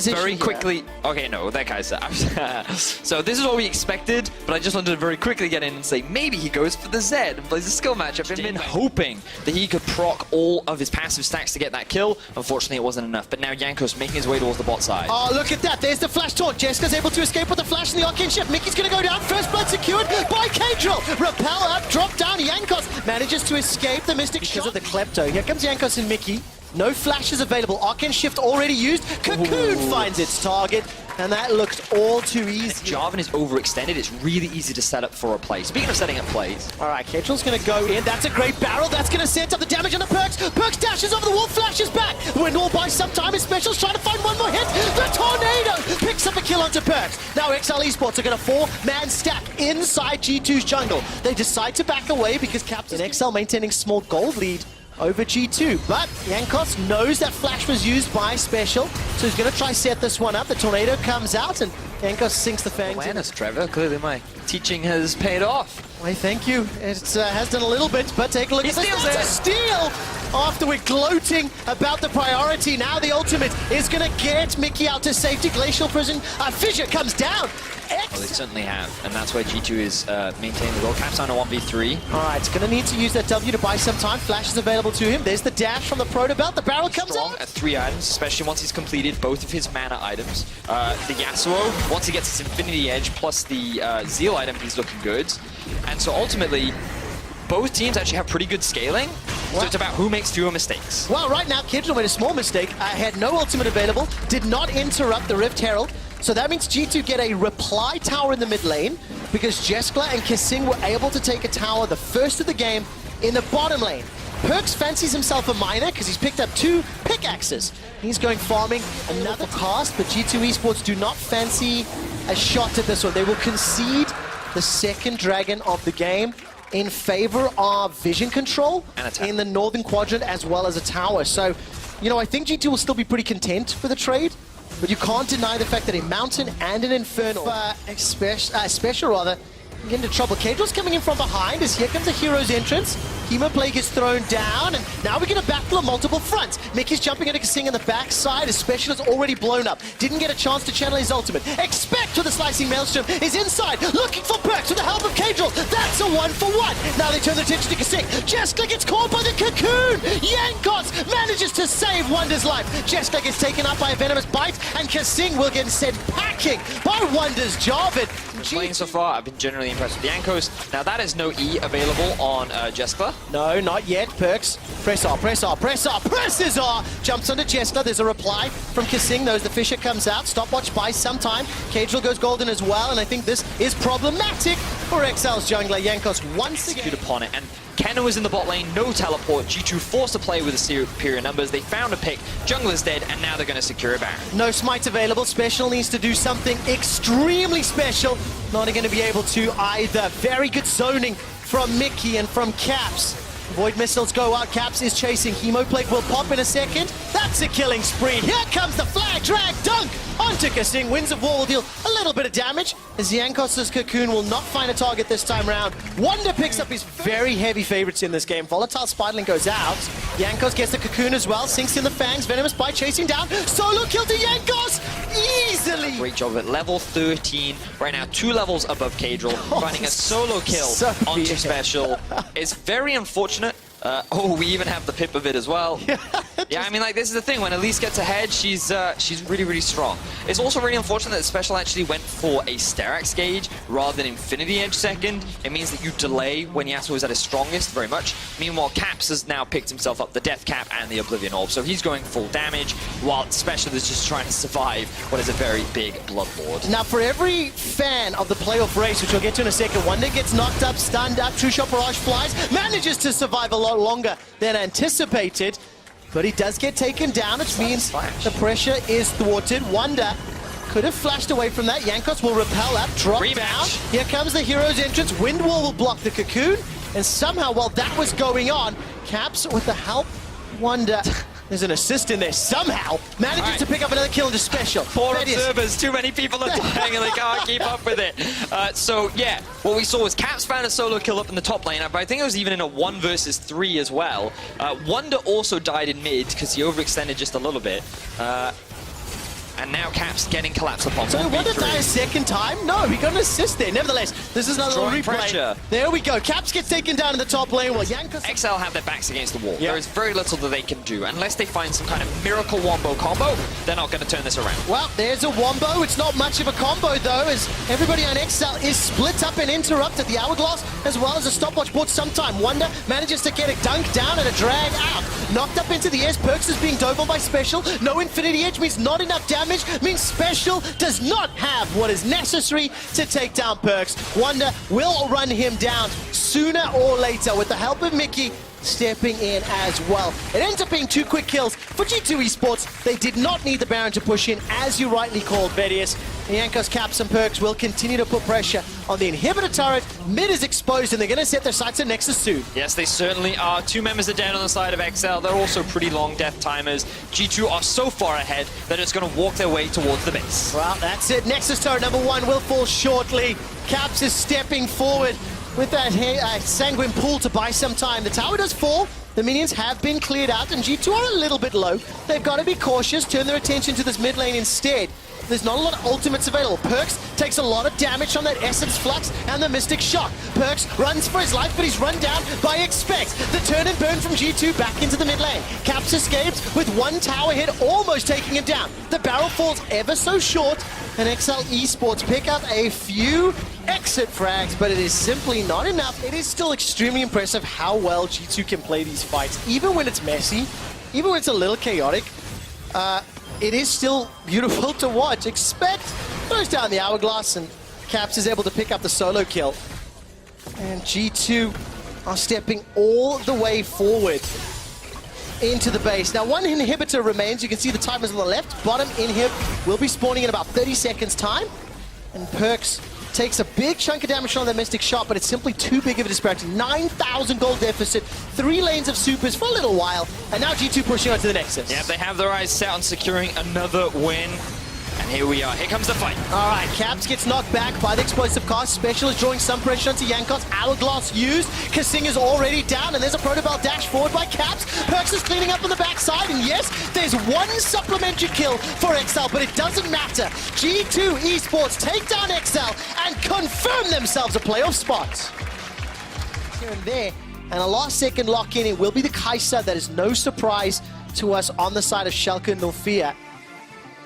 position very here. quickly. Okay, no, that guy's so this is what we expected, but I just wanted to very quickly get in and say maybe he goes for the Z and plays a skill matchup. I've been hoping that he could proc all of his passive stacks to get that kill. Unfortunately, it wasn't enough. But now Jankos making his way towards the bot side. Oh, look at that. There's the flash taunt. Jessica's able to escape with the flash and the arcane shift. Mickey's going to go down. First blood secured by Kadril. Repel up, drop down. Jankos manages to escape the Mystic because of the Klepto. Here comes Jankos and Mickey. No flashes available. Arcane shift already used. Cocoon finds its target. And that looked all too easy. Jarvan is overextended. It's really easy to set up for a play. Speaking of setting up plays. All right, Kadril's going to go in. That's a great barrel. That's going to set up the damage on the Perks. Perks dashes over the wall, flashes back. When all by some time, his special's trying to find one more hit. The Tornado picks up a kill onto Perks. Now XL Esports are going to four-man stack inside G2's jungle. They decide to back away because Captain XL maintaining small gold lead over G2, but Jankos knows that flash was used by Special, so he's going to try set this one up. The Tornado comes out, and Jankos sinks the fangs. Awareness, Trevor. Clearly my teaching has paid off. Why, thank you. It has done a little bit, but take a look at this. Steals That's a steal! After we're gloating about the priority, now the ultimate is going to get Mickey out to safety. Glacial Prison, Fissure comes down. Well, they certainly have, and that's why G2 is maintaining the goal. Caps on a 1v3. All right, it's going to need to use that W to buy some time. Flash is available to him. There's the dash from the Proto Belt. The barrel comes Strong out. at 3 items, especially once he's completed both of his mana items. The Yasuo, once he gets his Infinity Edge plus the Zeal item, he's looking good. And so ultimately, both teams actually have pretty good scaling. So it's about who makes fewer mistakes. Well, right now, Kadril made a small mistake. Had no ultimate available, did not interrupt the Rift Herald. So that means G2 get a reply tower in the mid lane because Jeskla and Kissing were able to take a tower the first of the game in the bottom lane. Perks fancies himself a miner because he's picked up 2 pickaxes. He's going farming another cast, but G2 Esports do not fancy a shot at this one. They will concede the second dragon of the game in favor of vision control in the northern quadrant as well as a tower. So, you know, I think G2 will still be pretty content with the trade. But you can't deny the fact that a Mountain and an Infernal, Special rather, get into trouble. Kadril's coming in from behind as here comes a hero's entrance. Chemoplague is thrown down, and now we get a battle on multiple fronts. Mickey's jumping into Kasing on the backside. His special is already blown up. Didn't get a chance to channel his ultimate. Expect with the slicing maelstrom is inside, looking for Perks with the help of Kadril. That's a 1-for-1. Now they turn their attention to Kasing. Jeskla gets caught by the Cocoon. Jankos manages to save Wonder's life. Jeskla gets taken up by a venomous bite, and Kasing will get sent packing by Wonder's Jarvan. Playing so far, I've been generally impressed with Jankos. Now that is no E available on Jeskla. No, not yet. Perks. Press R, press R, press R, presses R! Jumps onto Jeskla. There's a reply from Kissing. Knows the Fissure comes out. Stopwatch buys some time. Kadril goes golden as well, and I think this is problematic for XL's jungler. Jankos once again upon it, and Kenna was in the bot lane, no teleport. G2 forced to play with the superior numbers. They found a pick. Jungler's dead, and now they're going to secure a Baron. No smite available. Special needs to do something extremely special. Not going to be able to either. Very good zoning from Mickey and from Caps. Void missiles go out. Caps is chasing. Chemoplague will pop in a second. That's a killing spree. Here comes the flag drag dunk onto Kasing. Winds of War will deal a little bit of damage as Jankos' Cocoon will not find a target this time round. Wonder picks up his very heavy favorites in this game. Volatile Spiderling goes out. Jankos gets the Cocoon as well. Sinks in the fangs. Venomous Bite chasing down. Solo kill to Jankos easily. Great job at level 13. Right now, 2 levels above Kadril. Finding a solo kill onto Special. It's very unfortunate. Oh, we even have the pip of it as well. Yeah, I mean, like, this is the thing. When Elise gets ahead, she's really, really strong. It's also really unfortunate that Special actually went for a Sterak's gauge rather than Infinity Edge second. It means that you delay when Yasuo is at his strongest very much. Meanwhile, Caps has now picked himself up the Death Cap and the Oblivion Orb, so he's going full damage, while Special is just trying to survive what is a very big Bloodlord. Now, for every fan of the playoff race, which we'll get to in a second, Wonder gets knocked up, stunned up, True Shot Barrage flies, manages to survive a lot longer than anticipated, but he does get taken down, which means the pressure is thwarted. Wonder could have flashed away from that. Jankos will repel up, drop down. Here comes the hero's entrance. Wind Wall will block the Cocoon, and somehow, while that was going on, Caps, with the help, Wonder, there's an assist in there, somehow manages to pick up another kill into Special. Poor observers, too many people are dying and they can't keep up with it. So yeah, what we saw was Caps found a solo kill up in the top lane, but I think it was even in a 1 versus 3 as well. Wonder also died in mid because he overextended just a little bit. And now Caps getting collapsed upon. So what did die a second time? No, he got an assist there. Nevertheless, this is another little replay. Pressure. There we go. Caps gets taken down in the top lane. Well, XL have their backs against the wall. There is very little that they can do. Unless they find some kind of miracle wombo combo, they're not going to turn this around. Well, there's a wombo. It's not much of a combo, though, as everybody on XL is split up and interrupted. The Hourglass, as well as a stopwatch bought sometime. Wonder manages to get a dunk down and a drag out. Knocked up into the air. Perks is being dove on by Special. No Infinity Edge means not enough damage. Means Special does not have what is necessary to take down Perks. Wonder will run him down sooner or later with the help of Mickey stepping in as well. It ends up being 2 quick kills for G2 Esports. They did not need the Baron to push in, as you rightly called, Vedius. Jankos, Caps, and Perks will continue to put pressure on the inhibitor turret. Mid is exposed, and they're going to set their sights on Nexus soon. Yes, they certainly are. 2 members are dead on the side of XL. They're also pretty long death timers. G2 are so far ahead, they're just going to walk their way towards the base. Well, that's it. Nexus turret number 1 will fall shortly. Caps is stepping forward with that sanguine pool to buy some time. The tower does fall. The minions have been cleared out, and G2 are a little bit low. They've got to be cautious, turn their attention to this mid lane instead. There's not a lot of ultimates available. Perks takes a lot of damage on that Essence Flux and the Mystic Shock. Perks runs for his life, but he's run down by Expect. The turn and burn from G2 back into the mid lane. Caps escapes with 1 tower hit, almost taking him down. The barrel falls ever so short, and XL Esports pick up a few exit frags, but it is simply not enough. It is still extremely impressive how well G2 can play these fights, even when it's messy, even when it's a little chaotic. It is still beautiful to watch. Expect throws down the Hourglass, and Caps is able to pick up the solo kill. And G2 are stepping all the way forward into the base. Now, 1 inhibitor remains. You can see the timers on the left. Bottom inhib will be spawning in about 30 seconds time. And Perks takes a big chunk of damage on the Mystic Shot, but it's simply too big of a disparity. 9,000 gold deficit, 3 lanes of supers for a little while, and now G2 pushing on to the Nexus. Yeah, they have their eyes set on securing another win. And here we are. Here comes the fight. All right, Caps gets knocked back by the explosive cast. Special is drawing some pressure onto Jankos. Hourglass used. Kasing is already down, and there's a Protobell dash forward by Caps. Perks is cleaning up on the backside, and yes, there's 1 supplementary kill for XL, but it doesn't matter. G2 Esports take down XL and confirm themselves a playoff spot. Here and there, and a last-second lock-in. It will be the Kai'Sa. That is no surprise to us on the side of Schalke and Norfia.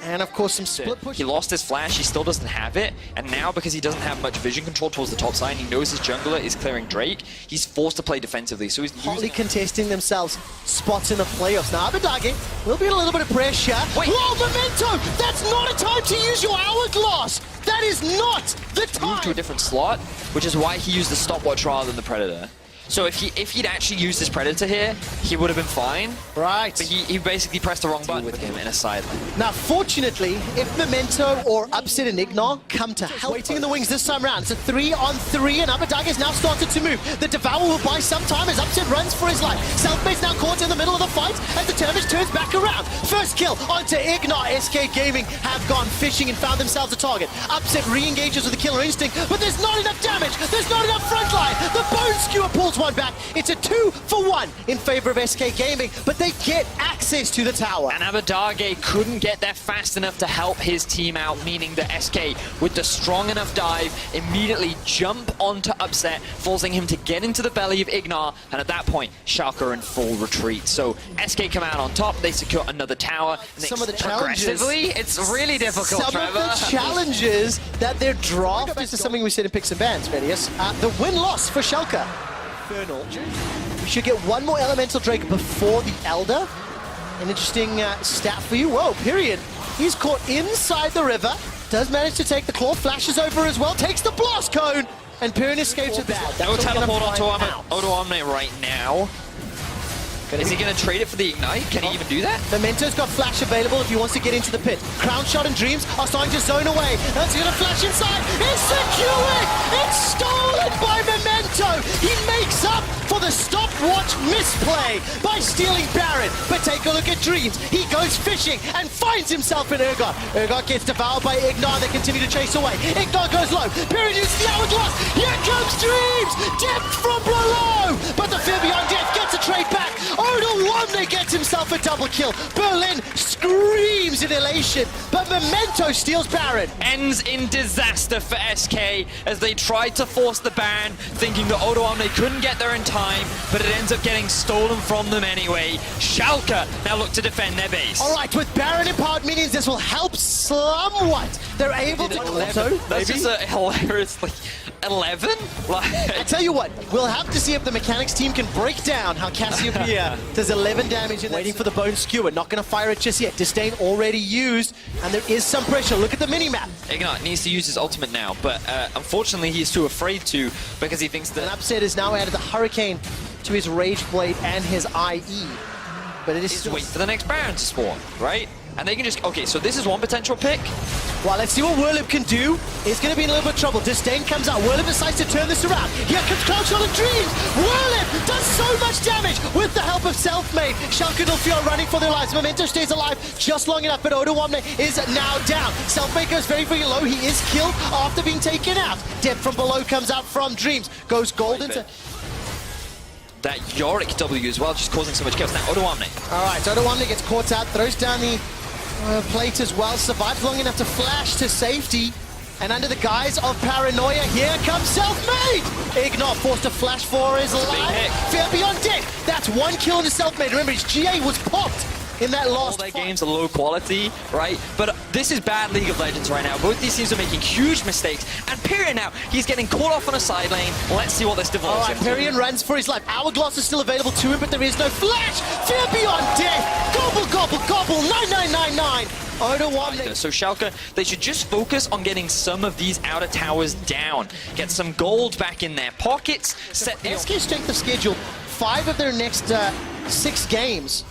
And of course some split push. He lost his flash, he still doesn't have it, and now because he doesn't have much vision control towards the top side, he knows his jungler is clearing Drake, he's forced to play defensively, so he's hotly contesting themselves spots in the playoffs. Now Abadage will be a little bit of pressure. Wait. Whoa, Memento! That's not a time to use your Hourglass! That is not the time! Moved to a different slot, which is why he used the stopwatch rather than the Predator. So if he'd actually used his Predator here, he would have been fine. Right. But he basically pressed the wrong button with him in a side lane. Now, fortunately, if Memento or Upset and Ignore come to help, waiting in the wings this time around. It's a 3-on-3, and Abadage has now started to move. The Devour will buy some time as Upset runs for his life. Selfmade's now caught in the middle of the fight as the Turbish turns back around. First kill onto Ignore. SK Gaming have gone fishing and found themselves a target. Upset re-engages with the Killer Instinct, but there's not enough damage. There's not enough frontline. The Bone Skewer pulls one back. It's a 2-for-1 in favor of SK Gaming, but they get access to the tower. And Abadage couldn't get there fast enough to help his team out, meaning that SK, with the strong enough dive, immediately jump onto Upset, forcing him to get into the belly of Ignar, and at that point, Schalke are in full retreat. So SK come out on top, they secure another tower. Some of the challenges, progressively, it's really difficult, Trevor. Some of the challenges that their draft, this is something we said in Picks and Bans, Vedius. The win-loss for Schalke. Infernal. We should get 1 more Elemental Drake before the Elder. An interesting stat for you. Whoa, period. He's caught inside the river. Does manage to take the claw. Flashes over as well. Takes the blast cone. And Pyrian escapes with that. No teleport onto Omni right now. Is he going to trade it for the Ignite? Can he even do that? Memento's got flash available if he wants to get into the pit. Crown Shot and Dreams are starting to zone away. That's going to flash inside. It's secured! It's stolen by Memento! He makes up for the stopwatch misplay by stealing Baron. But take a look at Dreams. He goes fishing and finds himself in Urgot. Urgot gets devoured by Ignar. They continue to chase away. Ignar goes low. Pyrian uses the Hourglass. Here comes Dreams! Depth from below! But the Fear Beyond Death gets a trade back. Odawamne gets himself a double kill. Berlin screams in elation, but Memento steals Baron. Ends in disaster for SK as they tried to force the ban, thinking that Odoamne couldn't get there in time, but it ends up getting stolen from them anyway. Schalke now look to defend their base. All right, with Baron empowered minions, this will help somewhat. They're able to auto, That's just a hilarious, 11? I tell you what, we'll have to see if the mechanics team can break down how Cassiopeia does 11 damage in waiting for the bone skewer. Not going to fire it just yet. Disdain already used, and there is some pressure. Look at the mini-map. Ignat needs to use his ultimate now, but unfortunately he's too afraid to because he thinks that... And Upset has now added the Hurricane to his Rage Blade and his IE. But it is still... wait for the next Baron to spawn, right? And they can just... Okay, so this is one potential pick. Well, let's see what Whirlip can do. He's going to be in a little bit of trouble. Disdain comes out. Whirlip decides to turn this around. Here comes Cloudshot and Dreams. Whirlip does so much damage with the help of Selfmade. Schalke and Ulfio are running for their lives. Memento stays alive just long enough, but Odoamne is now down. Selfmade goes very, very low. He is killed after being taken out. Depth from below comes out from Dreams. Goes gold into... That Yorick W as well, just causing so much chaos. Now, Odoamne. All right, Odoamne gets caught out, throws down the plate as well, survives long enough to flash to safety. And under the guise of paranoia, here comes Selfmade! Ignat forced to flash for his life. Fear beyond death. That's one kill into Selfmade. Remember, his GA was popped in that last All their games are low quality, right? But this is bad League of Legends right now. Both these teams are making huge mistakes. And Pyrion now, he's getting caught off on a side lane. Let's see what this develops. All right, Pyrion runs for his life. Hourglass is still available to him, but there is no flash. Fear beyond death. Gobble, gobble, gobble. 9999. Odoamne. So Schalke, they should just focus on getting some of these outer towers down. Get some gold back in their pockets. Set the SK strength of schedule. 5 of their next 6 games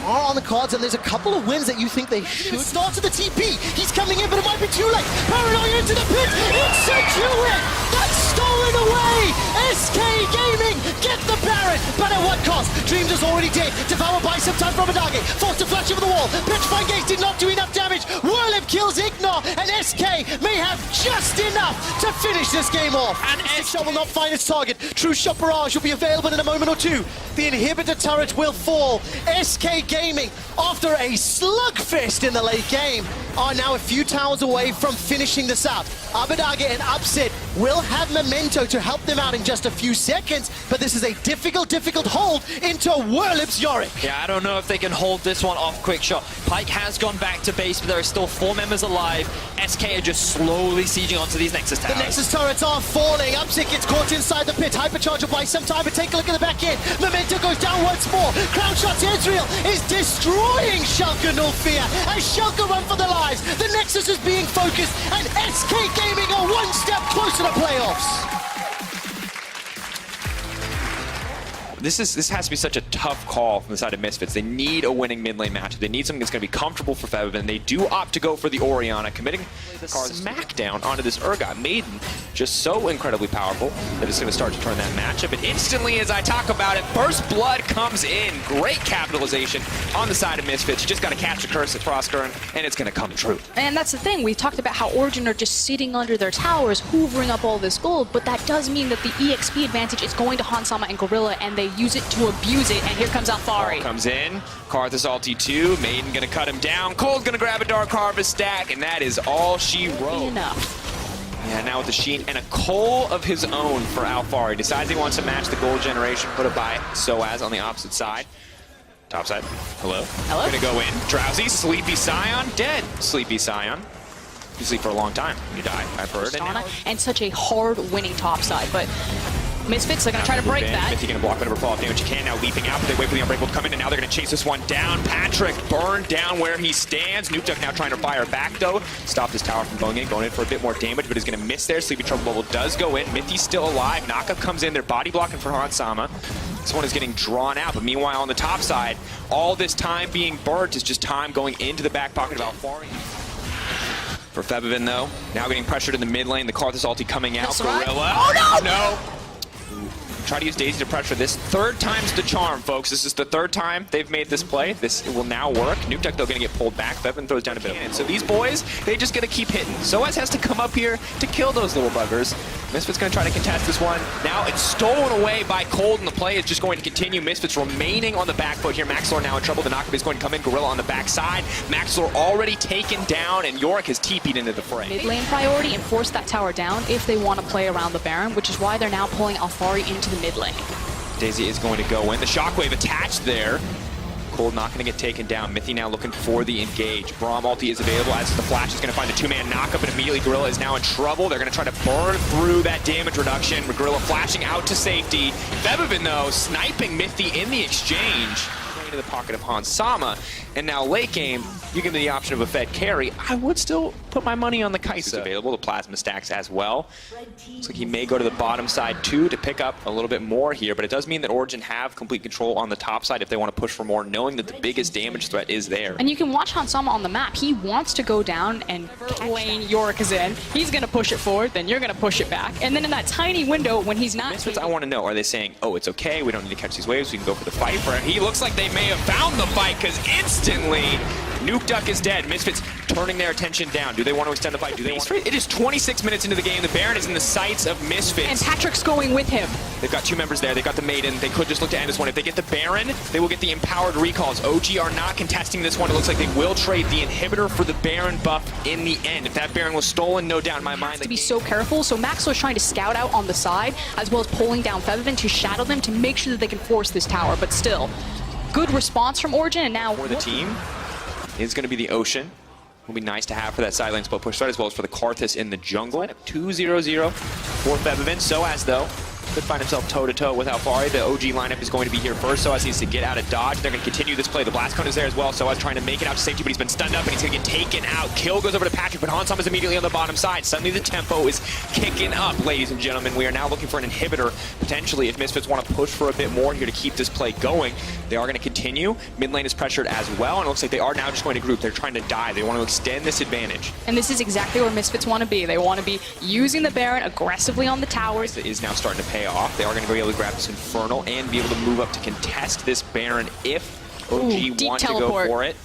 are on the cards, and there's a couple of wins that you think they should. Start to the TP. He's coming in, but it might be too late. Paranoia into the pit. It's secure. That's stolen away. SK Gaming get the Baron, but at what cost? Dreams is already dead. Devoured by some time from Adage. Forced to flash over the wall. Petrifying Gaze did not do enough damage. Whirlip kills Ignat, and SK may have just enough to finish this game off. And SK will not find its target. True Shot Barrage will be available in a moment or two. The inhibitor turret will fall. SK Gaming, after a slugfest in the late game, are now a few towers away from finishing this out. Abadage and Upset will have Memento to help them out in just a few seconds, but this is a difficult hold into Whirlip's Yorick. Yeah, I don't know if they can hold this one off quick shot. Pyke has gone back to base, but there are still 4 members alive. SK are just slowly sieging onto these Nexus towers. The Nexus turrets are falling. Upset gets caught inside the pit. Hypercharge will buy some time, but take a look at the back end. Memento goes down once more. Crown Shot's Ezreal is destroying Schalke Nulfia as Schalke run for their lives. The Nexus is being focused, and SK Gaming are one step closer to playoffs. This has to be such a tough call from the side of Misfits. They need a winning mid lane matchup. They need something that's going to be comfortable for Febiven. They do opt to go for the Orianna, committing the smackdown onto this Urgot. Maiden, just so incredibly powerful that it's going to start to turn that matchup. And instantly, as I talk about it, First Blood comes in. Great capitalization on the side of Misfits. You just got to catch the curse at Frostburn, and it's going to come true. And that's the thing. We talked about how Origin are just sitting under their towers, hoovering up all this gold, but that does mean that the EXP advantage is going to Hansama and Gorilla, and they use it to abuse it, and here comes Alphari. Comes in, Karthus ulti 2, Maiden gonna cut him down, Cole's gonna grab a Dark Harvest stack, and that is all she wrote. Enough. Yeah, now with the Sheen and a Cole of his own for Alphari. Decides he wants to match the gold generation, put it by Soaz on the opposite side. Top side, hello. Hello. Gonna go in, Drowsy, Sleepy Scion, dead. Sleepy Scion. You sleep for a long time, you die, I've heard. And such a hard winning top side, but Misfits are going to try to break that. Mithy going to block whatever fall of damage he can. Now leaping out, but they wait for the Unbreakable to come in, and now they're going to chase this one down. Patrick burned down where he stands. Nukeduck now trying to fire back, though. Stop this tower from going in for a bit more damage, but is going to miss there. Sleepy Trouble Bubble does go in. Mithy's still alive. Naka comes in. They're body blocking for Hansama. This one is getting drawn out, but meanwhile on the top side, all this time being burnt is just time going into the back pocket of Alphari. For Febiven, though, now getting pressured in the mid lane. The Karthus ulti coming out. That's right. Gorilla. Oh, no! No! try to use Daisy to pressure this. Third time's the charm, folks. This is the third time they've made this play. This will now work. Nuke though gonna get pulled back. Bevan throws down a bit of it. So these boys, they just gonna keep hitting. Soaz has to come up here to kill those little buggers. Misfits gonna try to contest this one. Now it's stolen away by Cold, and the play is just going to continue. Misfits remaining on the back foot here. Maxlor now in trouble. The knockup is going to come in. Gorilla on the backside. Maxlor already taken down, and Yorick has TP'd into the fray. Mid lane priority and force that tower down if they want to play around the Baron, which is why they're now pulling Alfari into the mid lane. Daisy is going to go in. The shockwave attached there. Cold not going to get taken down. Mithy now looking for the engage. Braum ulti is available as the Flash is going to find the two-man knockup, and immediately Gorilla is now in trouble. They're going to try to burn through that damage reduction. Gorilla flashing out to safety. Bebevin, though, sniping Mithy in the exchange. Into the pocket of Hans Sama. And now late game, you give me the option of a Fed carry. I would still put my money on the Kaisa. Available, the Plasma stacks as well. Looks like he may go to the bottom side too to pick up a little bit more here, but it does mean that Origin have complete control on the top side if they want to push for more, knowing that the biggest damage threat is there. And you can watch Hansama on the map. He wants to go down and lane Yorick is in. He's going to push it forward, then you're going to push it back. And then in that tiny window when he's not... Misfits, I want to know, are they saying, oh, it's okay, we don't need to catch these waves, we can go for the fight? Or he looks like they may have found the fight, because instantly Nuke Duck is dead. Misfits turning their attention down. Do they want to extend the fight? Do they want to... It is 26 minutes into the game. The Baron is in the sights of Misfits. And Patrick's going with him. They've got two members there. They've got the Maiden. They could just look to end this one. If they get the Baron, they will get the empowered recalls. OG are not contesting this one. It looks like they will trade the inhibitor for the Baron buff in the end. If that Baron was stolen, no doubt in my mind. To be so careful. So Maxwell's trying to scout out on the side, as well as pulling down Fevivin to shadow them to make sure that they can force this tower. But still, good response from Origin, and now... For the team is going to be the Ocean. Will be nice to have for that side lane split push start, as well as for the Karthus in the jungle. 2-0-0 for Fevivin. Soaz, though, could find himself toe-to-toe with Alfari. The OG lineup is going to be here first. Soaz needs to get out of dodge. They're going to continue this play. The Blast Cone is there as well. Soaz trying to make it out to safety, but he's been stunned up, and he's going to get taken out. Kill goes over to Patrick, but Hansam is immediately on the bottom side. Suddenly the tempo is kicking up, ladies and gentlemen. We are now looking for an inhibitor, potentially, if Misfits want to push for a bit more here to keep this play going. They are going to continue. Mid lane is pressured as well, and it looks like they are now just going to group. They're trying to dive. They want to extend this advantage. And this is exactly where Misfits want to be. They want to be using the Baron aggressively on the towers. It is now starting to pay off. They are going to be able to grab this Infernal and be able to move up to contest this Baron if OG want to go for it.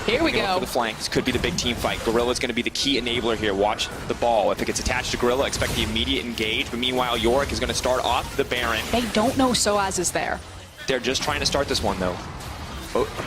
Here we go. For the flank. This could be the big team fight. Gorilla's going to be the key enabler here. Watch the ball. If it gets attached to Gorilla, expect the immediate engage. But meanwhile, Yorick is going to start off the Baron. They don't know Soaz is there. They're just trying to start this one, though.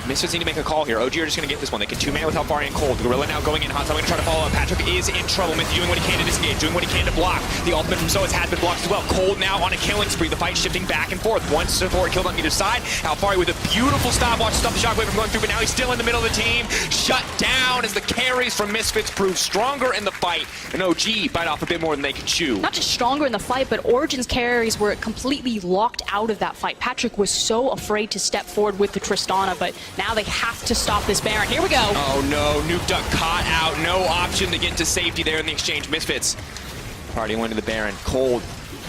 Misfits need to make a call here. OG are just going to get this one. They can two-man with Alfari and Cold. Gorilla now going in. Hansam going to try to follow up. Patrick is in trouble. Mithy doing what he can to disengage, doing what he can to block. The ultimate from Soaz has been blocked as well. Cold now on a killing spree. The fight shifting back and forth. Once Alfari killed on either side. Alfari with a beautiful stopwatch to stop the shockwave from going through, but now he's still in the middle of the team. Shut down as the carries from Misfits prove stronger in the fight. And OG bite off a bit more than they can chew. Not just stronger in the fight, but Origin's carries were completely locked out of that fight. Patrick was so afraid to step forward with the Tristana, but now they have to stop this Baron. Here we go. Oh no, Nuke Duck caught out. No option to get to safety there in the exchange. Misfits already went to the Baron. Cold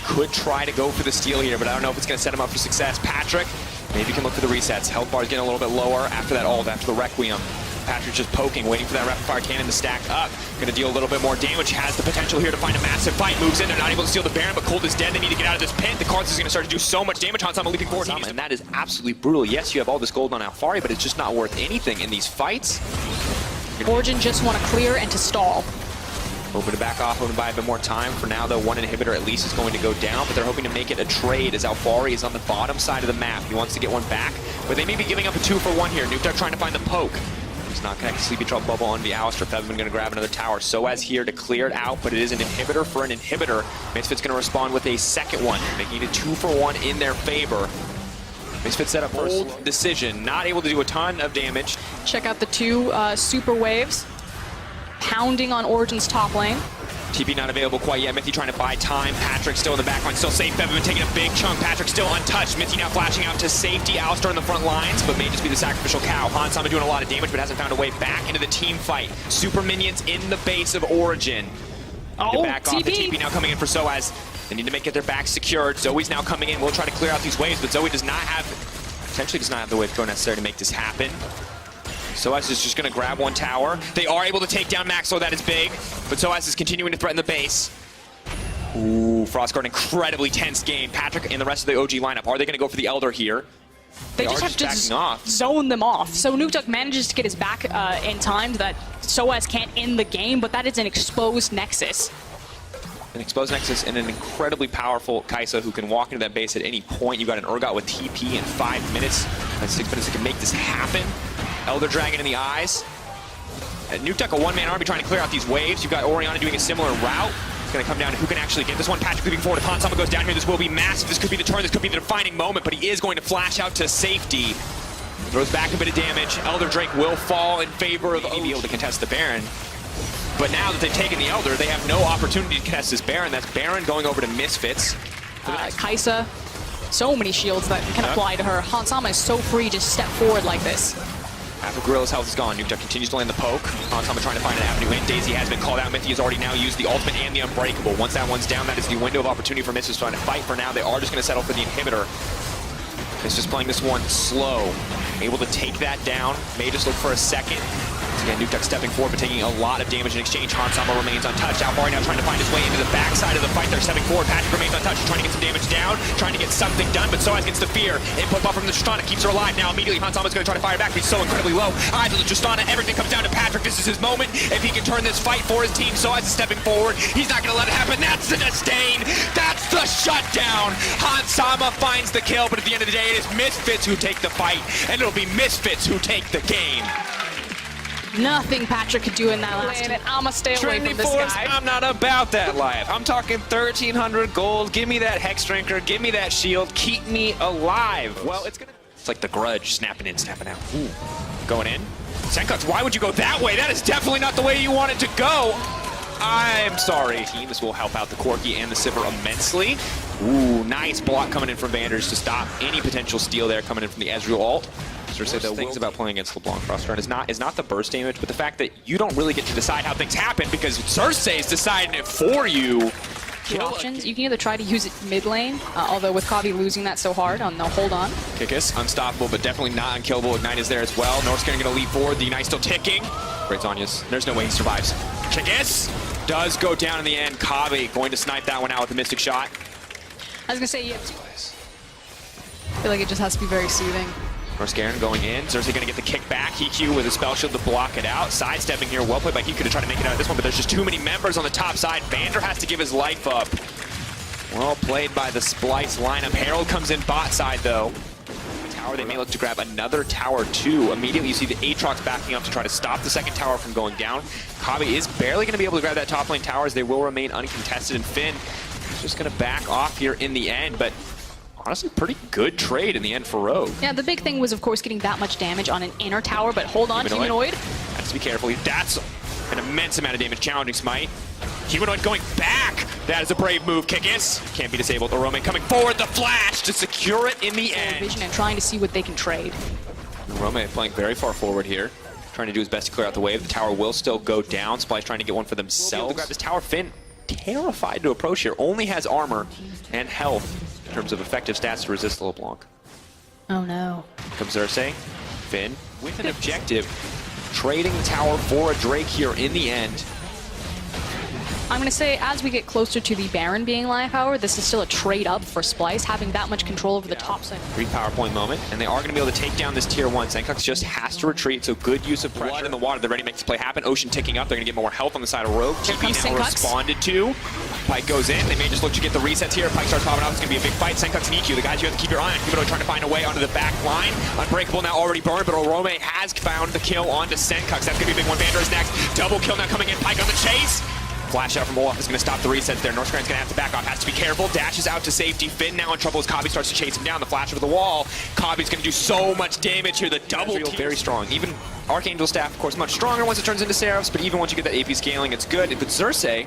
could try to go for the steal here, but I don't know if it's going to set him up for success. Patrick maybe can look for the resets. Health bar is getting a little bit lower after that ult, after the Requiem. Patrick's just poking, waiting for that rapid fire cannon to stack up. Going to deal a little bit more damage. Has the potential here to find a massive fight. Moves in. They're not able to steal the Baron, but Cold is dead. They need to get out of this pit. The Karthus is going to start to do so much damage. Hansama leaping forward. And that is absolutely brutal. Yes, you have all this gold on Alfari, but it's just not worth anything in these fights. Origin just want to clear and to stall. Hoping to back off, hoping to buy a bit more time. For now, though, one inhibitor at least is going to go down, but they're hoping to make it a trade as Alfari is on the bottom side of the map. He wants to get one back, but they may be giving up a 2-for-1 here. Nuke Duck trying to find the poke. He's not connected. Sleepy Trouble Bubble on the Alistair. Fevivin going to grab another tower. Soaz here to clear it out, but it is an inhibitor for an inhibitor. Misfits going to respond with a second one, making it a 2-for-1 in their favor. Misfits set up bold decision, not able to do a ton of damage. Check out the two super waves pounding on Origin's top lane. TP not available quite yet. Mithy trying to buy time. Patrick still in the back line, still safe. Fevivin taking a big chunk. Patrick still untouched. Mithy now flashing out to safety. Alistair in the front lines, but may just be the sacrificial cow. Hansama doing a lot of damage, but hasn't found a way back into the team fight. Super minions in the base of Origin. Oh, back off. The TP now coming in for Soaz. They need to get their back secured. Zoe's now coming in. We'll try to clear out these waves, but Zoe does not have, potentially does not have the wave throw necessary to make this happen. Soaz is just going to grab one tower. They are able to take down Maxwell. That is big, but Soaz is continuing to threaten the base. Ooh. Ooh, Frostguard, incredibly tense game. Patrick and the rest of the OG lineup, are they going to go for the Elder here? They just have to zone them off. So Nukeduck manages to get his back in time that Soaz can't end the game, but that is an exposed Nexus. An exposed Nexus and an incredibly powerful Kaisa who can walk into that base at any point. You got an Urgot with TP in 5 minutes. And 6 minutes to make this happen. Elder Dragon in the eyes. Nukeduck, a one-man army trying to clear out these waves. You've got Orianna doing a similar route. It's going to come down to who can actually get this one. Patrick moving forward. If Hansama goes down here, this will be massive. This could be the turn. This could be the defining moment, but he is going to flash out to safety. Throws back a bit of damage. Elder Drake will fall in favor of be able to contest the Baron. But now that they've taken the Elder, they have no opportunity to contest this Baron. That's Baron going over to Misfits. Kaisa, so many shields that can apply to her. Hansama is so free to step forward like this. After Gorilla's health is gone, Nukeduck continues to land the poke. Hansama trying to find an avenue in. Daisy has been called out. Mithy has already now used the ultimate and the unbreakable. Once that one's down, that is the window of opportunity for Misfits trying to fight. For now, they are just going to settle for the inhibitor. Misfits playing this one slow. Able to take that down. May just look for a second. Again, Nukeduck stepping forward, but taking a lot of damage in exchange. Hansama remains untouched. Alvari now trying to find his way into the backside of the fight. They're stepping forward. Patrick remains untouched, trying to get some damage down, trying to get something done, but Soaz gets the fear. Input buff from the Tristana keeps her alive. Now immediately Hansama's going to try to fire back, but he's so incredibly low. Eyes of the Tristana, everything comes down to Patrick. This is his moment. If he can turn this fight for his team, Soaz is stepping forward. He's not going to let it happen. That's the disdain. That's the shutdown. Hansama finds the kill, but at the end of the day, it is Misfits who take the fight, and it'll be Misfits who take the game. Nothing Patrick could do in that last minute. I'ma stay away from this guy. I'm not about that life. I'm talking 1,300 gold. Give me that Hex Drinker. Give me that shield. Keep me alive. Well, it's like the Grudge. Snapping in, snapping out. Ooh. Going in. Senkuts, why would you go that way? That is definitely not the way you wanted to go. I'm sorry. This will help out the Corki and the Sivir immensely. Ooh, nice block coming in from Vanders to stop any potential steal there coming in from the Ezreal ult. Say the things about playing against LeBlanc Frostguard is not the burst damage, but the fact that you don't really get to decide how things happen because Cersei is deciding it for you. Two options. You can either try to use it mid lane, although with Kavi losing that so hard on the hold on. Kickus, unstoppable, but definitely not unkillable. Ignite is there as well. North's going to leap forward. The Ignite still ticking. Great Zanya's. There's no way he survives. Kickus does go down in the end. Kavi going to snipe that one out with a Mystic Shot. I was going to say, yeah. I feel like it just has to be very soothing. North Garen going in. Cersei going to get the kick back. Hiku with a spell shield to block it out. Sidestepping here. Well played by Hiku to try to make it out of this one, but there's just too many members on the top side. Vander has to give his life up. Well played by the Splice lineup. Herald comes in bot side, though. The tower, they may look to grab another tower, too. Immediately, you see the Aatrox backing up to try to stop the second tower from going down. Kavi is barely going to be able to grab that top lane tower as they will remain uncontested, and Finn is just going to back off here in the end, but honestly, pretty good trade in the end for Rogue. Yeah, the big thing was, of course, getting that much damage on an inner tower, but hold on, Humanoid. Has to be careful. That's an immense amount of damage. Challenging Smite. Humanoid going back. That is a brave move. Kickus can't be disabled. Orome coming forward. The flash to secure it in the end. Vision and trying to see what they can trade. Orome playing very far forward here. Trying to do his best to clear out the wave. The tower will still go down. Splice trying to get one for themselves. To grab this tower. Finn terrified to approach here. Only has armor and health in terms of effective stats to resist the LeBlanc. Oh no. Comes Cersei. Finn with an objective. Trading the tower for a Drake here in the end. I'm going to say, as we get closer to the Baron being life power, this is still a trade up for Splice, having that much control over the top side. Great power point moment, and they are going to be able to take down this tier 1. Senkux just has to retreat, so good use of pressure in the water. They're ready to make this play happen. Ocean ticking up. They're going to get more health on the side of Rogue. TP now responded to. Pike goes in. They may just look to get the resets here. Pike starts popping out. It's going to be a big fight. Senkux and EQ, the guys you have to keep your eye on. Humanoid trying to find a way onto the back line. Unbreakable now already burned, but Orome has found the kill onto Senkux. That's going to be a big one. Vander is next. Double kill now coming in. Pike on the chase. Flash out from Olaf is going to stop the resets there. North Korean's going to have to back off. Has to be careful. Dashes out to safety. Finn now in trouble as Kabi starts to chase him down. The flash over the wall. Kabi's going to do so much damage here. The double kill. Very strong. Even Archangel Staff, of course, much stronger once it turns into Seraphs, but even once you get that AP scaling, it's good. But Cersei,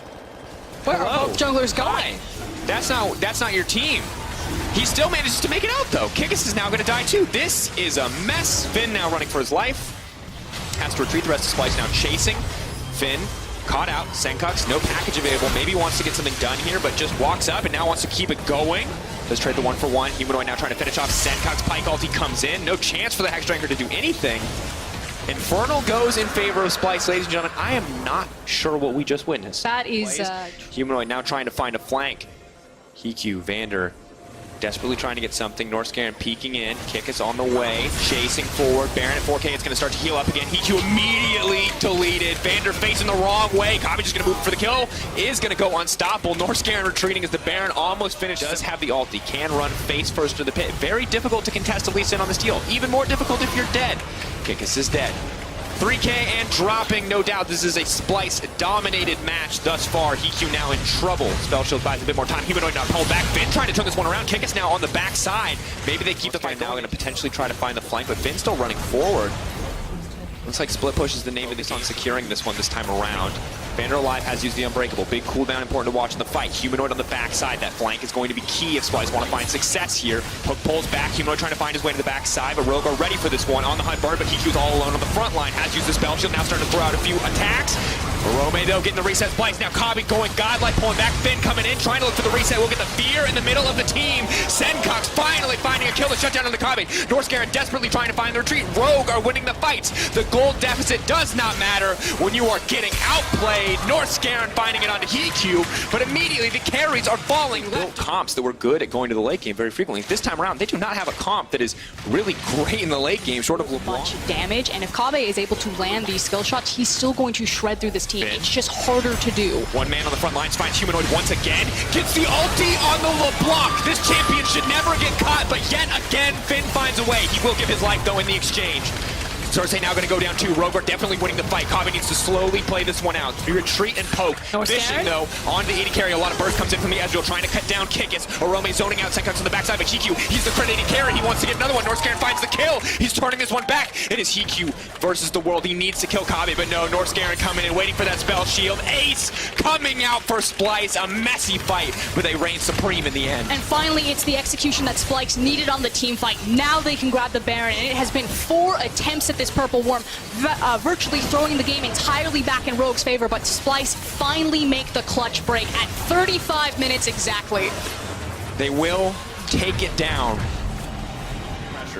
where are both junglers going? That's not your team. He still manages to make it out, though. Kickus is now going to die, too. This is a mess. Finn now running for his life. Has to retreat. The rest of Splice now chasing. Finn caught out. Senkux, no package available. Maybe wants to get something done here, but just walks up and now wants to keep it going. Does trade the 1-for-1. Humanoid now trying to finish off Senkux. Pike ulti comes in. No chance for the Hexdrinker to do anything. Infernal goes in favor of Splice. Ladies and gentlemen, I am not sure what we just witnessed. That is... Humanoid now trying to find a flank. Hiku, Vander, desperately trying to get something. Northscaran peeking in. Kick is on the way. Chasing forward. Baron at 4K. It's going to start to heal up again. Hiku immediately deleted. Vander facing the wrong way. Kabi just going to move for the kill. Is going to go unstoppable. Northscaran retreating as the Baron almost finished. Does have the ult. He can run face first to the pit. Very difficult to contest a Lee Sin on the steal. Even more difficult if you're dead. Kickus is dead. 3K and dropping, no doubt. This is a Splice-dominated match thus far. Hiku now in trouble. Spell Shield buys a bit more time. Humanoid not pulled back. Finn trying to turn this one around. Kickus now on the backside. Maybe they keep the fight now. Going to potentially try to find the flank, but Finn's still running forward. Looks like Split Push is the name of this on securing this one this time around. Vander alive has used the Unbreakable. Big cooldown, important to watch in the fight. Humanoid on the backside. That flank is going to be key if Splice want to find success here. Hook pulls back. Humanoid trying to find his way to the backside, but Rogue are ready for this one. On the hunt, Bird, but Hiku's all alone on the front line. Has used the Spell Shield. Now starting to throw out a few attacks. Rome, though, getting the reset Splice. Now Kabi going godlike, pulling back. Finn coming in, trying to look for the reset. We'll get the fear in the middle of the team. Sencox finally finding a kill to shut down on the Kabi. Northscaran desperately trying to find the retreat. Rogue are winning the fights. The gold deficit does not matter when you are getting outplayed. Northscaran finding it onto Hiku, but immediately the carries are falling. Built comps that were good at going to the late game very frequently. This time around, they do not have a comp that is really great in the late game, short of LeBlanc. Much damage, and if Kabe is able to land these skill shots, he's still going to shred through this team. Finn. It's just harder to do. One man on the front lines finds Humanoid once again. Gets the ulti on the LeBlanc. This champion should never get caught, but yet again, Finn finds a way. He will give his life, though, in the exchange. Cersei now going to go down too. Rogue are definitely winning the fight. Kabi needs to slowly play this one out. Retreat and poke. Fishing, though, on the AD carry. A lot of burst comes in from the Ezreal, trying to cut down Kickus. Orome zoning out. Sencox on the backside, but Hiku, he's the credited carry. He wants to get another one. Northscaran finds the kill. He's turning this one back. It is Hiku versus the world. He needs to kill Kabi, but no. Northscaran coming in, waiting for that spell shield. Ace coming out for Splice. A messy fight, but they reign supreme in the end. And finally, it's the execution that Splice needed on the team fight. Now they can grab the Baron, and it has been 4 attempts at this Purple Worm, virtually throwing the game entirely back in Rogue's favor, but Splice finally make the clutch break at 35 minutes exactly. They will take it down.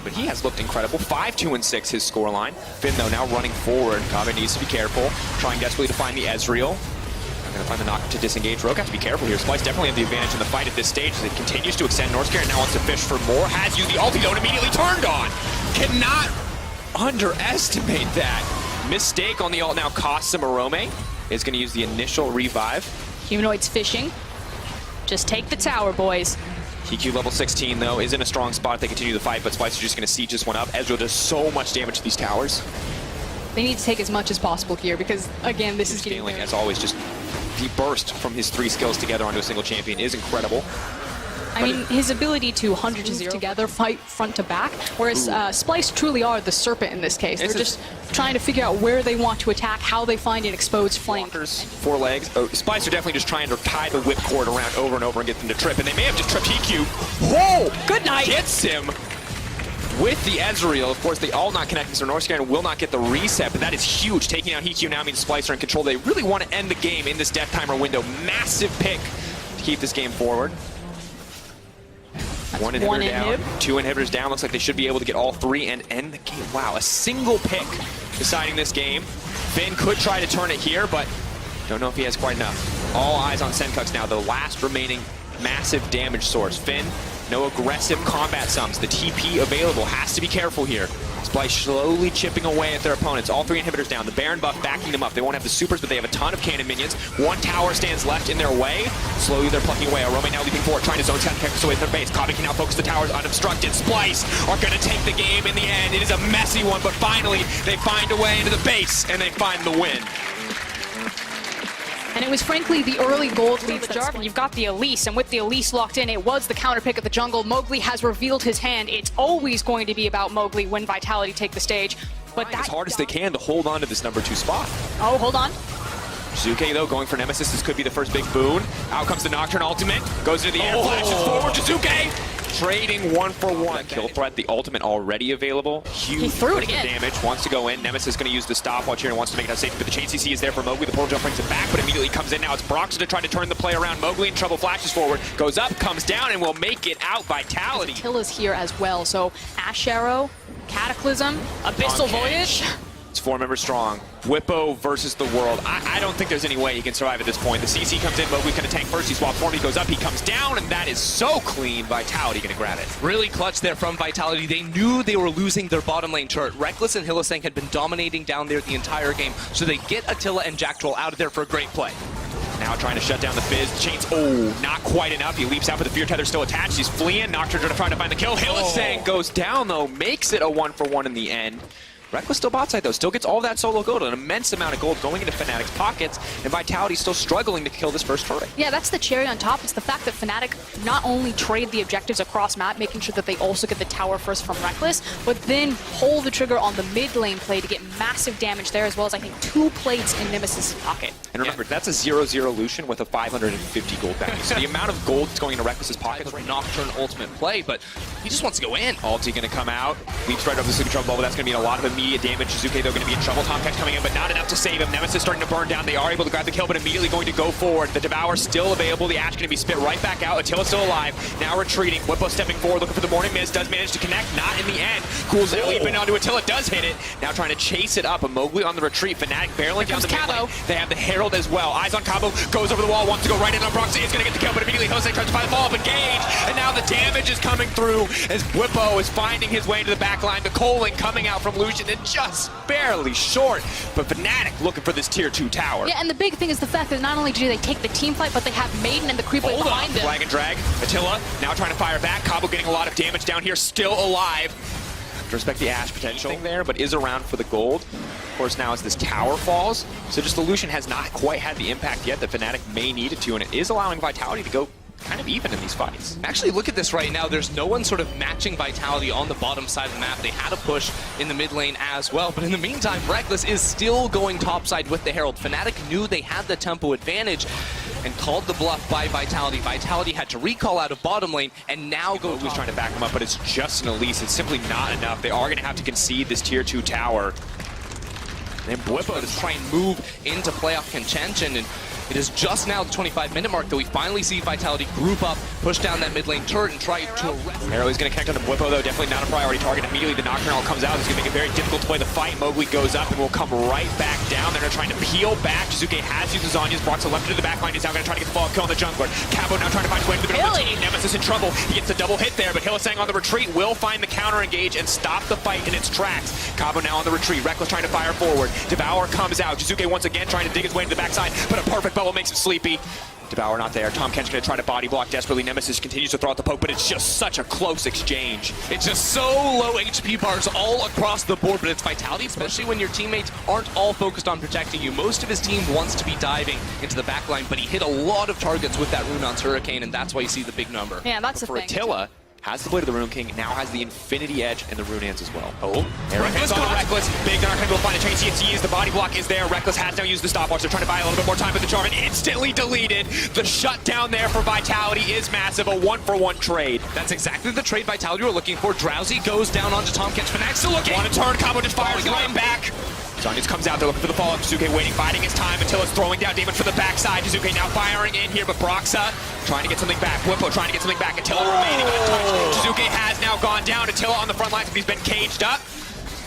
But he has looked incredible. 5-2-6 his scoreline. Finn, though, now running forward. Kabe needs to be careful. Trying desperately to find the Ezreal. Not going to find the knock to disengage. Rogue has to be careful here. Splice definitely have the advantage in the fight at this stage as it continues to extend. Northscaran now wants to fish for more. Has used the ulti, though, and immediately turned on. Cannot underestimate that. Mistake on the ult now costs him. Arome is going to use the initial revive. Humanoid's fishing. Just take the tower, boys. TQ level 16, though, is in a strong spot if they continue the fight, but Splice are just going to siege this one up. Ezreal does so much damage to these towers. They need to take as much as possible here because, again, this is getting Scaling, as always, just the burst from his 3 skills together onto a single champion is incredible. I mean, his ability to 100 to 0 together, fight front to back, whereas Splice truly are the serpent in this case. They're just trying to figure out where they want to attack, how they find an exposed flank. 4 legs. Splice are definitely just trying to tie the whipcord around over and over and get them to trip, and they may have just tripped EQ. Whoa! Good night! Gets him with the Ezreal. Of course, they all not connecting, so Northscaran will not get the reset, but that is huge. Taking out EQ now means Splice are in control. They really want to end the game in this death timer window. Massive pick to keep this game forward. One inhibitor down, 2 inhibitors down. Looks like they should be able to get all 3 and end the game. Wow, a single pick deciding this game. Finn could try to turn it here, but don't know if he has quite enough. All eyes on Sencox now, the last remaining massive damage source. Finn, no aggressive combat sums. The TP available, has to be careful here. Splice slowly chipping away at their opponents. All 3 inhibitors down. The Baron buff backing them up. They won't have the supers, but they have a ton of cannon minions. 1 tower stands left in their way. Slowly they're plucking away. Arome now leaping forward, trying to zone scout Kickus away from their base. Kabe can now focus the towers unobstructed. Splice are going to take the game in the end. It is a messy one, but finally they find a way into the base, and they find the win. And it was frankly the early gold leads that Jarvan. You've got the Elise, and with the Elise locked in, it was the counter pick of the jungle. Mowgli has revealed his hand. It's always going to be about Mowgli when Vitality take the stage. But as hard as they can to hold on to this #2 spot. Oh, hold on. Jizuke, though, going for Nemesis. This could be the first big boon. Out comes the Nocturne ultimate. Goes into the air, flashes forward. Jizuke trading 1 for 1. Kill threat, the ultimate already available. Huge he threw it again. Damage. Wants to go in. Nemesis is going to use the stopwatch here and wants to make it out safe. But the chain CC is there for Mowgli. The portal jump brings it back, but immediately comes in. Now it's Broxton to try to turn the play around. Mowgli in trouble, flashes forward, goes up, comes down, and will make it out. Vitality. Attila's here as well, so Ash Arrow, Cataclysm, Abyssal Voyage. It's 4 members strong. Whippo versus the world. I don't think there's any way he can survive at this point. The CC comes in, Mowgli's gonna tank first. He swaps form, he goes up, he comes down, and that is so clean. Vitality gonna grab it. Really clutch there from Vitality. They knew they were losing their bottom lane turret. Reckless and Hylissang had been dominating down there the entire game, so they get Attila and Jack Troll out of there for a great play. Now trying to shut down the Fizz. Chains, oh, not quite enough. He leaps out, but the Fear Tether still attached. He's fleeing. Nocturne trying to find the kill. Hylissang goes down, though. Makes it a 1-for-1 in the end. Reckless still bot side, though. Still gets all of that solo gold. An immense amount of gold going into Fnatic's pockets. And Vitality still struggling to kill this first turret. Yeah, that's the cherry on top. It's the fact that Fnatic not only trade the objectives across map, making sure that they also get the tower first from Reckless, but then pull the trigger on the mid lane play to get massive damage there, as well as, I think, 2 plates in Nemesis' pocket. And remember, that's a 0-0 Lucian with a 550 gold value. So the amount of gold that's going into Reckless's pockets right now. Nocturne ultimate play, but he just wants to go in. Ulti gonna come out. Leaps right over the sleeping trouble bubble. That's gonna mean a lot of immediate damage. Shizuke, though, gonna be in trouble. Tom Catch coming in, but not enough to save him. Nemesis starting to burn down. They are able to grab the kill, but immediately going to go forward. The Devour still available. The Ash gonna be spit right back out. Attila's still alive. Now retreating. Whippo stepping forward, looking for the Morning Mist. Does manage to connect. Not in the end. Cools it, leaping onto Attila. Does hit it. Now trying to chase it up. A Mowgli on the retreat. Fnatic barreling down the mid lane. They have the Herald as well. Eyes on Cabo. Goes over the wall. Wants to go right in on Broxy. Is gonna get the kill, but immediately Jose tries to find the follow-up engage. And now the damage is coming through as Whippo is finding his way into the back line. The Coaling coming out from Lucian and just barely short. But Fnatic looking for this tier 2 tower. Yeah, and the big thing is the fact that not only do they take the team fight, but they have Maiden and the creep wave behind them. Flag and drag. Attila now trying to fire back. Cabo getting a lot of damage down here. Still alive. To respect the Ash potential there, but is around for the gold. Of course, now as this tower falls, so just the Lucian has not quite had the impact yet that Fnatic may need it to, and it is allowing Vitality to go kind of even in these fights. Actually, look at this right now. There's no one sort of matching Vitality on the bottom side of the map. They had a push in the mid lane as well, but in the meantime, Reckless is still going topside with the Herald. Fnatic knew they had the tempo advantage and called the bluff by Vitality. Vitality had to recall out of bottom lane and now go Who's trying to back him up, but it's just an Elise. It's simply not enough. They are going to have to concede this tier 2 tower. And Whippo to try and move into playoff contention, and it is just now the 25-minute mark that we finally see Vitality group up, push down that mid lane turret, and try to arrest. Arrow is going to connect onto Whippo, though. Definitely not a priority target. Immediately, the Nocturnal comes out. It's going to make it very difficult to play the fight. Mowgli goes up and will come right back down. They're trying to peel back. Shizuke has used his Zanya's. Broxah left into the back line. He's now going to try to get the follow-up kill on the jungler. Cabo now trying to find his way to the middle of the team. Nemesis in trouble. He gets the double hit there, but Hylissang on the retreat will find the counter engage and stop the fight in its tracks. Cabo now on the retreat. Reckless trying to fire forward. Devour comes out. Shizuke once again trying to dig his way into the backside, but a perfect bubble makes him sleepy. Devour not there. Tom Kent's going to try to body block desperately. Nemesis continues to throw out the poke, but it's just such a close exchange. It's just so low HP bars all across the board, but it's Vitality, especially when your teammates aren't all focused on protecting you. Most of his team wants to be diving into the back line, but he hit a lot of targets with that Rune on Hurricane, and that's why you see the big number. Yeah, that's the For thing. Attila, has the Blade of the Rune King, now has the Infinity Edge and the Rune Hands as well. Oh, Reckless on Reckless. Big Dark will find a chain. CXC the body block is there. Reckless has now used the stopwatch. They're trying to buy a little bit more time, but the Jarvan instantly deleted. The shutdown there for Vitality is massive. A 1-for-1 trade. That's exactly the trade Vitality were looking for. Drowsy goes down onto Tom Kent. Fnatic still looking. Want to turn. Cabo just fires right back. Zanya's comes out, they're looking for the follow-up. Shizuke waiting, biding his time until it's throwing down damage for the backside. Shizuke now firing in here, but Broxah trying to get something back. Whippo trying to get something back. Attila remaining untouched. Shizuke has now gone down. Attila on the front lines, but he's been caged up.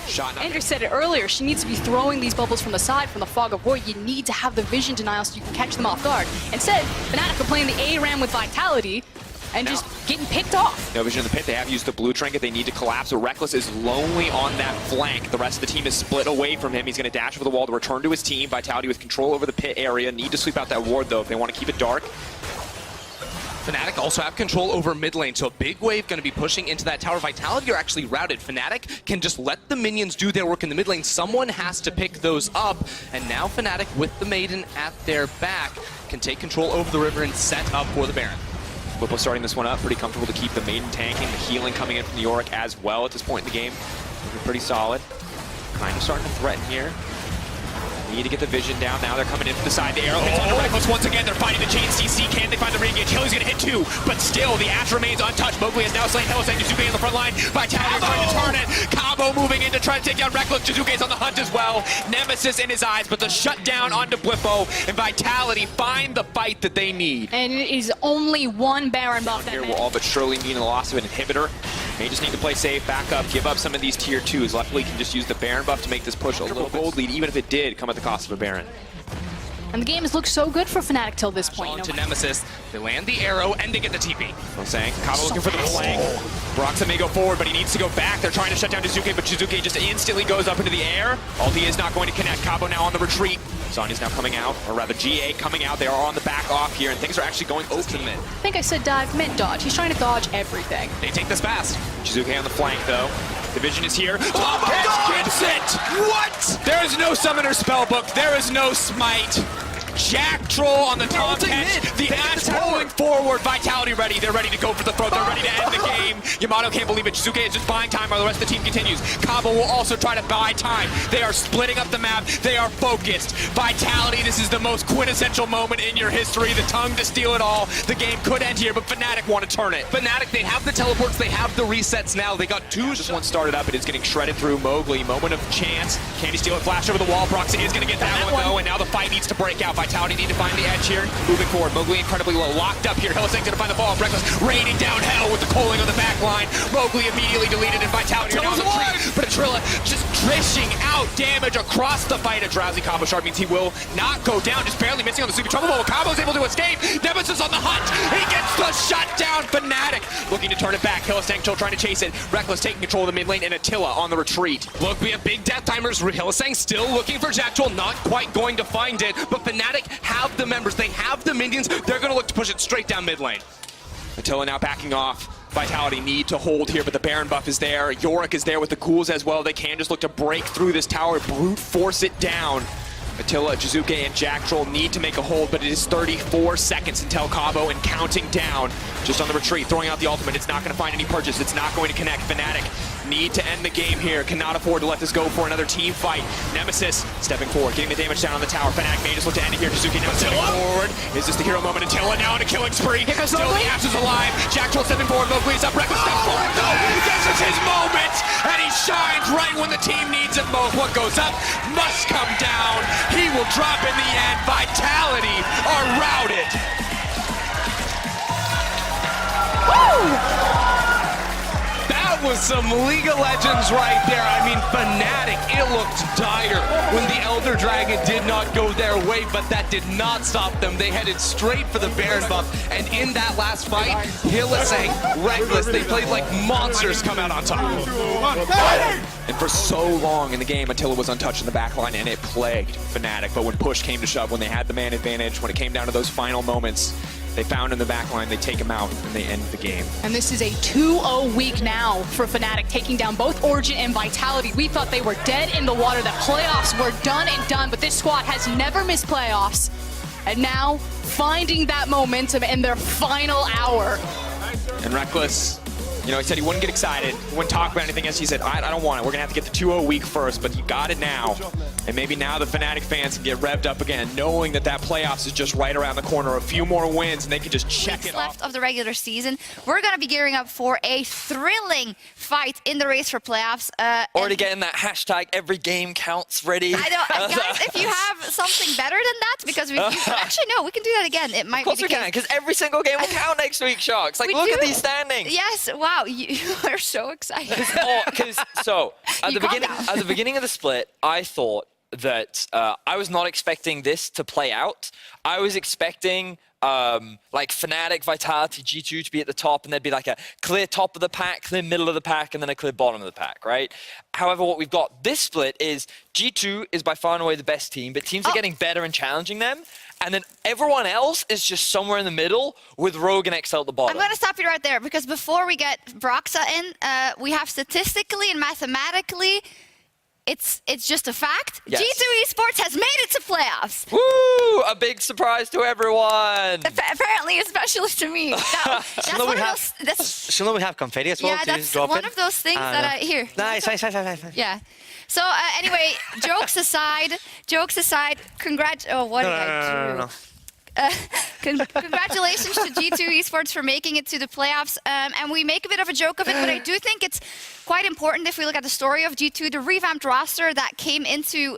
Shot. Andrew said it earlier, she needs to be throwing these bubbles from the side, from the fog of war. You need to have the vision denial so you can catch them off guard. Instead, Fnatic are playing the A-Ram with Vitality and just getting picked off. No vision in the pit. They have used the blue trinket. They need to collapse. So Reckless is lonely on that flank. The rest of the team is split away from him. He's going to dash over the wall to return to his team. Vitality with control over the pit area. Need to sweep out that ward, though, if they want to keep it dark. Fnatic also have control over mid lane, so a big wave going to be pushing into that tower. Vitality are actually routed. Fnatic can just let the minions do their work in the mid lane. Someone has to pick those up, and now Fnatic with the Maiden at their back can take control over the river and set up for the Baron. Whippo starting this one up, pretty comfortable to keep the Maiden tanking, the healing coming in from the Yorick as well at this point in the game. Looking pretty solid. Kind of starting to threaten here. Need to get the vision down. Now they're coming in from the side. The arrow hits onto Reckless once again. They're fighting the chain CC. Can they find the re-engage? Hilly's going to hit 2, but still the Ash remains untouched. Mowgli has now slain Hylissang. Shizuke on the front line. Vitality is trying to turn it. Cabo moving in to try to take down Reckless. Shizuke's on the hunt as well. Nemesis in his eyes, but the shutdown onto Whippo, and Vitality find the fight that they need. And it is only one Baron buff. Here will all but surely mean the loss of an inhibitor. May just need to play safe, back up, give up some of these tier 2s. Luckily, can just use the Baron buff to make this push a little gold lead, even if it did come at the cost of a Baron. And the game has looked so good for Fnatic till this point. On to Nemesis. They land the arrow and they get the TP. I'm saying, Kabo looking for the flank. Broxah may go forward, but he needs to go back. They're trying to shut down Jizuke, but Jizuke just instantly goes up into the air. Ulti is not going to connect. Kabo now on the retreat. Sonya's now coming out, or rather GA coming out. They are on the back off here, and things are actually going open mid. I think I said dive mid dodge. He's trying to dodge everything. They take this fast. Jizuke on the flank, though. Division is here. Oh my God! Gets it! What? There is no Summoner Spellbook. There is no Smite. Jack Troll on the top catch. The Ash pulling forward. Vitality ready. They're ready to go for the throat. They're ready to end the game. Yamato can't believe it. Jizuke is just buying time while the rest of the team continues. Kabo will also try to buy time. They are splitting up the map. They are focused. Vitality, this is the most quintessential moment in your history. The tongue to steal it all. The game could end here, but Fnatic want to turn it. Fnatic, they have the teleports, they have the resets now. They got two. Just one started up. It is getting shredded through Mowgli. Moment of chance. Can he steal it? Flash over the wall. Broxah is going to get that one, though, and now the fight needs to break out. Vitality need to find the edge here. Moving forward. Mowgli incredibly low. Locked up here. Hylissang's going to find the ball. Reckless raining down hell with the calling on the back line. Mowgli immediately deleted, and Vitality are now on the tree. But Atrilla just dishing out damage across the fight. A drowsy combo shard means he will not go down. Just barely missing on the super trouble ball. Combo's able to escape. Nemesis on the hunt. He gets the shutdown. Fnatic looking to turn it back. Hylissang still trying to chase it. Reckless taking control of the mid lane, and Attila on the retreat. Look, we have big death timers. Hylissang still looking for Jack Troll, not quite going to find it, but Fnatic have the members, they have the minions, they're going to look to push it straight down mid lane. Attila now backing off. Vitality need to hold here, but the Baron buff is there. Yorick is there with the cools as well. They can just look to break through this tower, brute force it down. Attila, Jizuke, and Jack Troll need to make a hold, but it is 34 seconds until Kabo and counting down. Just on the retreat, throwing out the ultimate. It's not going to find any purchase. It's not going to connect. Fnatic need to end the game here. Cannot afford to let this go for another team fight. Nemesis stepping forward, getting the damage down on the tower. Fnatic may just look to end it here. Jizuke now stepping forward. Is this the hero moment? Attila now on a killing spree. Still the Ash is alive. Jack Troll stepping forward. Mowgli's up. Reckless steps forward. No, this is his moment. And he shines right when the team needs it most. What goes up must come down. He will drop in the end. Vitality are routed. Woo! That was some League of Legends right there. I mean, Fnatic, it looked dire when the Elder Dragon did not go their way, but that did not stop them. They headed straight for the Baron buff, and in that last fight, Hylissang, Reckless, they played like monsters come out on top. And for so long in the game, Attila was untouched in the backline, and it plagued Fnatic. But when push came to shove, when they had the man advantage, when it came down to those final moments, they found in the backline, they take him out, and they end the game. And this is a 2-0 week now for Fnatic, taking down both Origin and Vitality. We thought they were dead in the water, that playoffs were done and done, but this squad has never missed playoffs. And now, finding that momentum in their final hour. And Reckless, you know, he said he wouldn't get excited, he wouldn't talk about anything else. He said, I don't want it. We're going to have to get the 2-0 week first, but you got it now. And maybe now the Fnatic fans can get revved up again, knowing that that playoffs is just right around the corner. A few more wins, and they can just check it off. Left of the regular season, we're going to be gearing up for a thrilling fight in the race for playoffs. Already getting that hashtag every game counts ready. I know, guys, if you have something better than that, because actually, no, we can do that again. It might Of course we can, because every single game will count next week, Sharks. Like, look at these standings. Yes, wow, you are so excited. So, at the beginning of the split, I thought that I was not expecting this to play out. I was expecting like Fnatic, Vitality, G2 to be at the top, and there'd be like a clear top of the pack, clear middle of the pack, and then a clear bottom of the pack, right? However, what we've got this split is G2 is by far and away the best team, but teams are getting better and challenging them. And then everyone else is just somewhere in the middle with Rogue and XL at the bottom. I'm going to stop you right there, because before we get Broxah in, we have statistically and mathematically, it's just a fact. Yes. G2 Esports has made it to playoffs. Woo! A big surprise to everyone. Apparently, especially to me. That's one of those. Shouldn't we have confetti as well? Yeah, that's one of those things that I hear. Nice. Yeah. So anyway, jokes aside, congrats. Oh, what did I do? No. Congratulations to G2 Esports for making it to the playoffs. And we make a bit of a joke of it, but I do think it's quite important if we look at the story of G2, the revamped roster that came into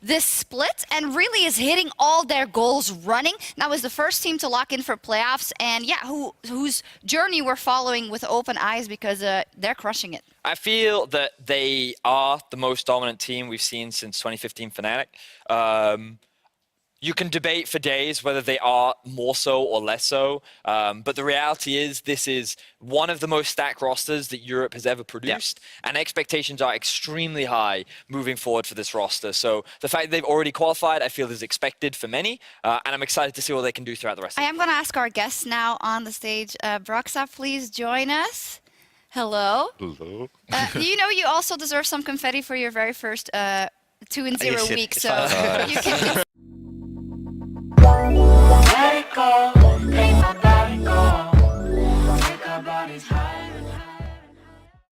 this split and really is hitting all their goals running. Now is the first team to lock in for playoffs, and yeah, whose journey we're following with open eyes because they're crushing it. I feel that they are the most dominant team we've seen since 2015 Fnatic. You can debate for days whether they are more so or less so, but the reality is this is one of the most stacked rosters that Europe has ever produced, and expectations are extremely high moving forward for this roster. So the fact that they've already qualified, I feel, is expected for many, and I'm excited to see what they can do throughout the rest of I the am going to ask our guests now on the stage. Broxa, please join us. Hello. Hello. You know you also deserve some confetti for your very first 2-0 week, it's so fine. you can... Let it go.